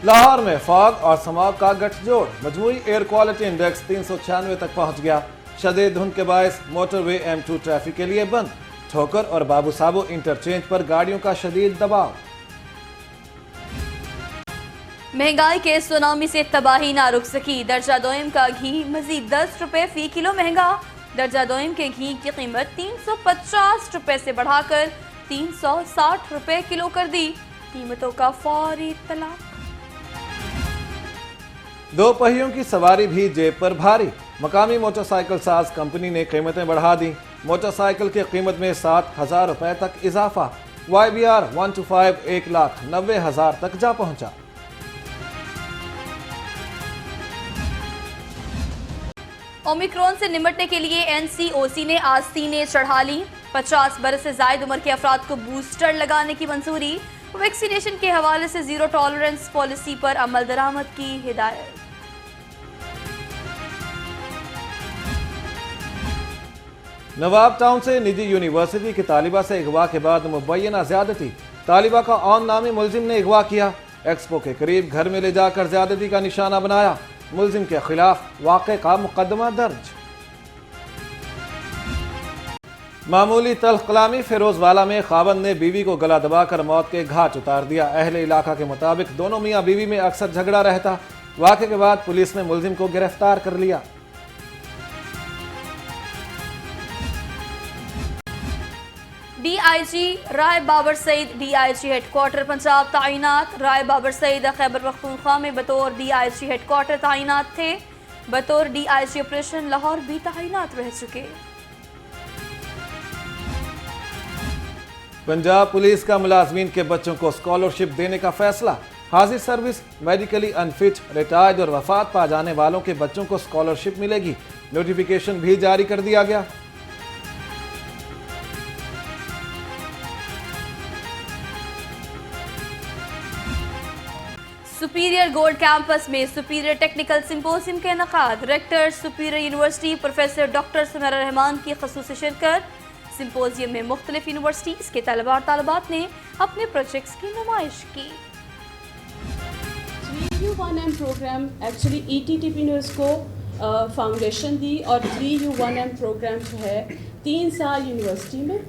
लाहौर में फॉग और स्मॉग का गठजोड़, मजमूई एयर क्वालिटी इंडेक्स 396 तक पहुंच गया। शदीद धुंध के बायस मोटरवे M2 ट्रैफिक के लिए बंद। ठोकर और बाबू साबू इंटरचेंज पर गाड़ियों का शदीद दबाव। महंगाई के सुनामी से तबाही ना रुक सकी। दर्जा दोयम का घी मजीद 10 रुपए फी किलो महंगा। दर्जा दोयम के घी की कीमत 350 रुपए से बढ़ाकर 360 रुपए किलो कर दी। कीमतों का फौरी तलाक। दो पहियों की सवारी भी जेब पर भारी। मकामी मोटरसाइकिल साज कंपनी ने कीमतें बढ़ा दी। मोटरसाइकिल की कीमत में 7,000 रुपए तक इजाफा। YBR 125 1,90,000 तक जा पहुंचा। ओमिक्रॉन से निपटने के लिए NCOC ने आज सीने चढ़ा ली। 50 बरस से जायद उम्र के अफराद को बूस्टर लगाने की मंजूरी। वैक्सीनेशन के हवाले से जीरो टॉलरेंस पॉलिसी पर अमल दरामद की हिदायत। नवाब टाउन से निजी यूनिवर्सिटी की तालिबा से अगवा के बाद मुबैना ज्यादती। तालिबा का ऑन नामी मुलजिम ने अगवा किया। एक्सपो के करीब घर में ले जाकर ज्यादती का निशाना बनाया। मुलजिम के खिलाफ वाक़े का मुकदमा दर्ज। मामूली तल्ख कलामी। फिरोजवाला में खावंद ने बीवी को गला दबाकर मौत के घाट उतार दिया। अहले इलाका के मुताबिक दोनों मियाँ बीवी में अक्सर झगड़ा रहता। वाक़े के बाद पुलिस ने मुलजिम को गिरफ्तार कर लिया। DIG राय बाबर सईद DIG हेडक्वार्टर पंजाब तैनात। राय बाबर सईद खैबर पख्तूनख्वा में बतौर DIG हेडक्वार्टर तैनात थे। बतौर DIG ऑपरेशन लाहौर भी तैनात रह चुके। पंजाब पुलिस का मुलाजमीन के बच्चों को स्कॉलरशिप देने का फैसला। हाजिर सर्विस, मेडिकली अनफिट, रिटायर्ड और वफात पा जाने वालों के बच्चों को स्कॉलरशिप मिलेगी। नोटिफिकेशन भी जारी कर दिया गया। सुपीरियर गोल्ड कैंपस में सुपीरियर टेक्निकल सिंपोजियम का इनेकाद। Rector Superior University professor doctor Sumera Rahman की खसूसी शिरकत। सिंपोजियम में मुख्तलिफ यूनिवर्सिटीज़ के तलबा और तालिबात ने अपने प्रोजेक्ट्स की नुमाइश की। 3U1M प्रोग्राम एक्चुअली ETTP ने उसको फाउंडेशन दी और 3U1M प्रोग्राम जो है 3 साल यूनिवर्सिटी में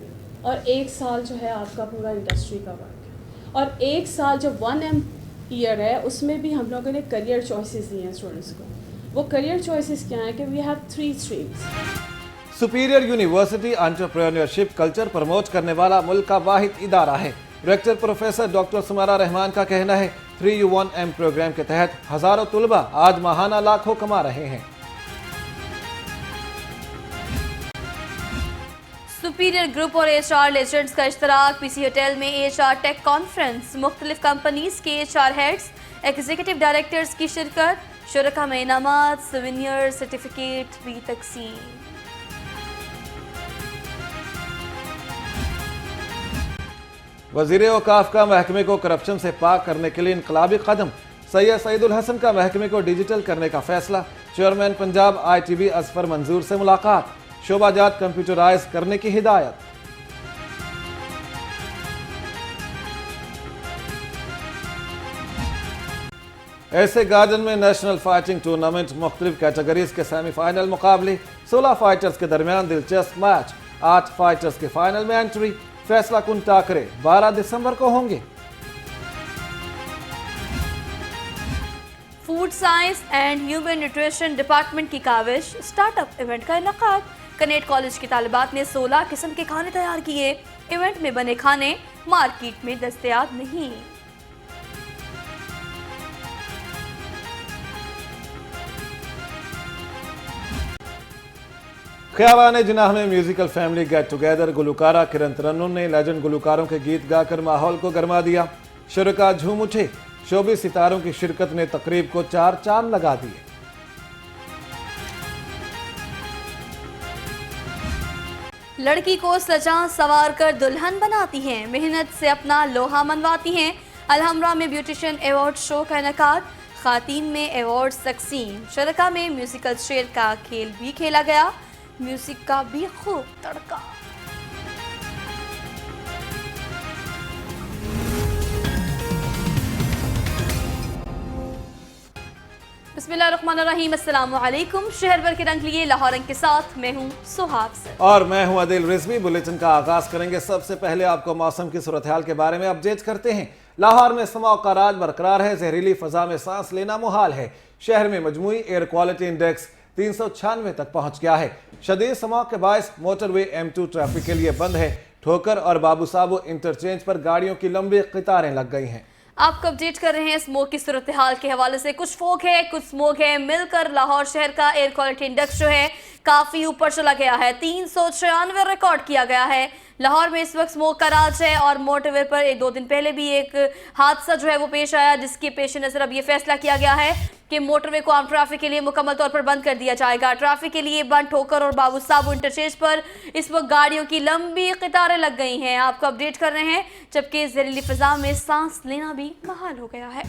और 1 साल जो है आपका पूरा इंडस्ट्री का वर्क और 1 साल जो 1M ईयर है उसमें भी हम लोगों ने करियर चॉइसेस दिए हैं स्टूडेंट्स को। वो करियर चॉइसेस क्या है कि we have 3 streams. Superior university entrepreneurship culture promote करने वाला मुल्क का वाहिद इदारा है। Director professor doctor Sumera Rahman का कहना है 3U1M प्रोग्राम के तहत हजारों तुलबा आज माहाना लाखों कमा रहे हैं। सुपीरियर ग्रुप और HR लेजेंड्स का इश्तराक। PC होटल में HR टेक कॉन्फ्रेंस। मुख्तलिफ कंपनीज के HR हेड्स, एग्जीक्यूटिव डायरेक्टर्स की शिरकत। शुरका में इनामात, सोवेनियर, सर्टिफिकेट भी तकसीम। वजीर औकाफ का महकमे को करप्शन से पाक करने के लिए इनकलाबी कदम। सैयद सईदुल हसन का महकमे को डिजिटल करने का फैसला। चेयरमैन पंजाब ITB असफर मंजूर से मुलाकात। शोबाजात कंप्यूटराइज करने की हिदायत। ऐसे गार्डन में नेशनल फाइटिंग टूर्नामेंट मुख्तलिफ कैटेगरीज के सेमीफाइनल मुकाबले। 16 फाइटर्स के दरमियान दिलचस्प मैच। 8 फाइटर्स के फाइनल में एंट्री। फैसला कुन टाकरे 12 दिसंबर को होंगे। Food science and human nutrition department की काविश। स्टार्टअप इवेंट का इनेकाद। कनेट कॉलेज की तालिबात ने 16 किस्म के खाने तैयार किए। इवेंट में बने खाने मार्केट में दस्तयाब नहीं। ख्याबान जिनाह में musical family get together. Gulkara किरण तरन्नुम ने लेजेंड गुलकारों के गीत गाकर माहौल को गरमा दिया। शुरका झूम उठे। शोबी सितारों की शिरकत ने तकरीब को 4 चांद लगा दिए। लड़की को सजा सवार कर दुल्हन बनाती हैं। मेहनत से अपना लोहा मनवाती हैं। अलहमरा में ब्यूटिशियन अवार्ड शो का इनेकाद। खातीन में अवार्ड तकसीम। शरका में म्यूजिकल शेर का खेल भी खेला गया। म्यूजिक का भी खूब तड़का। बिस्मिल्लाहिर्रहमानिर्रहीम, अस्सलाम वालेकुम। शहर भर के रंग लिए लाहौर रंग के साथ मैं हूँ सुहाग सर और मैं हूं आदिल रिजवी। बुलेटिन का आगाज करेंगे। सबसे पहले आपको मौसम की सूरत हाल के बारे में अपडेट करते हैं। लाहौर में समा का राज बरकरार है। जहरीली फजा में सांस लेना मुहाल है। शहर में मजमूई एयर क्वालिटी इंडेक्स 396 तक पहुंच गया है। शदीद समा के बायस मोटरवे M2 ट्रैफिक के लिए बंद है। ठोकर और बाबू साबू इंटरचेंज पर गाड़ियों की लंबी कतारें लग गई हैं। आपको अपडेट कर रहे हैं स्मोक की सूरत हाल के हवाले से। कुछ फोक है, कुछ स्मोक है, मिलकर लाहौर शहर का एयर क्वालिटी इंडेक्स जो है काफी ऊपर चला गया है। 396 रिकॉर्ड किया गया है। लाहौर में इस वक्त स्मोक का राज है और मोटरवे पर 1-2 दिन पहले भी एक हादसा जो है वो पेश आया, जिसके पेश नजर अब ये फैसला किया गया है कि मोटरवे को आम ट्रैफिक के लिए मुकम्मल तौर पर बंद कर दिया जाएगा। ट्रैफिक के लिए बंद ठोकर और बाबू साबू इंटरचेंज पर इस वक्त गाड़ियों की लंबी कतारें लग गई हैं। आपको अपडेट कर रहे हैं, जबकि जहरीली फिजा में सांस लेना भी मुहाल हो गया है।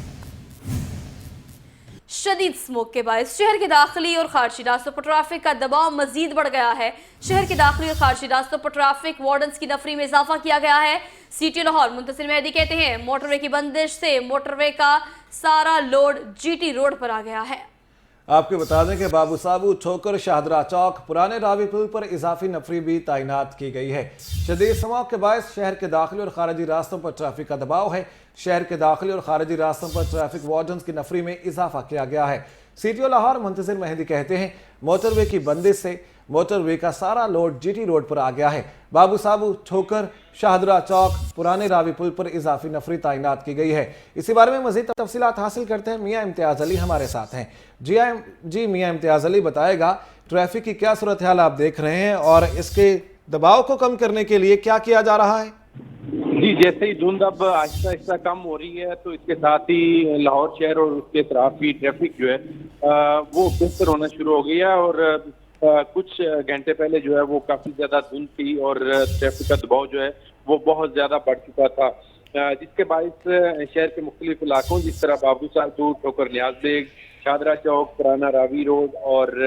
शदीद स्मोक के बायस शहर के दाखिली और खारजी रास्तों पर ट्रैफिक का दबाव मजीद बढ़ गया है। शहर के दाखिली और खारजी रास्तों पर ट्रैफिक वार्डन्स की नफरी में इजाफा किया गया है। सिटी लाहौर मुंतसिर मेहदी कहते हैं, मोटरवे की बंदिश से मोटरवे का सारा लोड GT रोड पर आ गया है। आपको बता दें कि बाबू साबू, ठोकर, शाहदरा चौक, पुराने रावी पुल पर इजाफी नफरी भी तैनात की गई है। शदीद समाव के बायस शहर के दाखिली और खारजी रास्तों पर ट्रैफिक का दबाव है। शहर के दाखिली और खारजी रास्तों पर ट्रैफिक वार्डन्स की नफरी में इजाफा किया गया है। सिटी लाहौर मुंतसिर मेहदी कहते हैं, मोटरवे की बंदिश से मोटरवे का सारा लोड GT रोड पर आ गया है। बाबू साबू, ठोकर, शाहदरा चौक, पुराने रावी पुल पर इजाफी नफरी तैनात की गई है। इसी बारे में मजीद तफसीलात हासिल करते हैं। मियाँ इम्तियाज अली हमारे साथ हैं। जी मियाँ इम्तियाज अली, बताएगा ट्रैफिक की क्या सूरत हाल आप देख रहे हैं और इसके दबाव को कम करने के लिए क्या किया जा रहा है? जी, जैसे ही धुंध अब आहिस्ता आहिस्ता कम हो रही है, तो इसके साथ ही लाहौर शहर और उसके अतराफ की ट्रैफिक जो है वो बेहतर होना शुरू हो गई है। और कुछ घंटे पहले जो है वो काफी ज्यादा धुंध थी और ट्रैफिक का दबाव जो है वो बहुत ज्यादा बढ़ चुका था, जिसके बायस शहर के मुख्तलिफ इलाकों, जिस तरह बाबू साबू, ठोकर नियाज बेग, शाहदरा चौक, पुराना रावी रोड और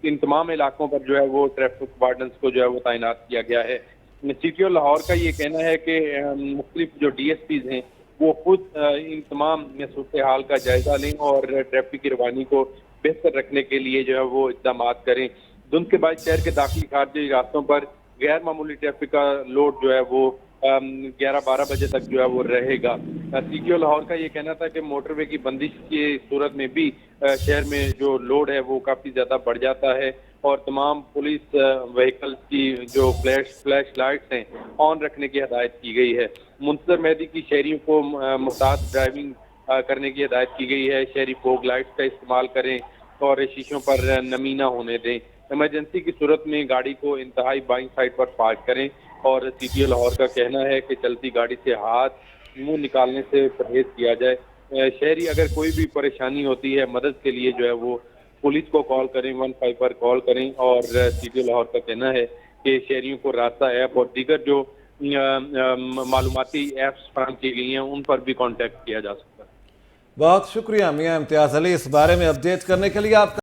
इन तमाम इलाकों पर जो है वो ट्रैफिक वार्डन्स को जो है वो तैनात किया गया है। सिटी और लाहौर का ये कहना है कि मुख्तलिफ जो DSPs हैं वो खुद इन तमाम सूरत हाल का जायजा लें और ट्रैफिक की रवानी को बेहतर रखने के लिए जो है वो इक़दाम करें। धुंध के बाद शहर के दाखिली खारजी रास्तों पर गैर मामूली ट्रैफिक का लोड जो है वो 11-12 बजे तक जो है वो रहेगा। सिटी और लाहौर का ये कहना था कि मोटरवे की बंदिश की सूरत में भी शहर में जो लोड है वो काफ़ी ज़्यादा बढ़ जाता है और तमाम पुलिस व्हीकल्स की जो फ्लैश लाइट्स हैं ऑन रखने की हदायत की गई है। मुंतजर मेहदी की शहरियों को मुहतात ड्राइविंग करने की हदायत की गई है। शहरी फोग लाइट्स का इस्तेमाल करें और शीशों पर नमी ना होने दें। इमरजेंसी की सूरत में गाड़ी को इंतहाई बाईं साइड पर पार्क करें। और सिटी लाहौर का कहना है कि चलती गाड़ी से हाथ मुंह निकालने से परहेज किया जाए। शहरी अगर कोई भी परेशानी होती है, मदद के लिए जो है वो पुलिस को कॉल करें, 15 पर कॉल करें। और सिटी लाहौर का कहना है कि शहरियों को रास्ता ऐप और दीगर जो मालूमाती ऐप्स फराहम की गई हैं उन पर भी कांटेक्ट किया जा सकता है। बहुत शुक्रिया मियाँ इम्तियाज अली, इस बारे में अपडेट करने के लिए। आपका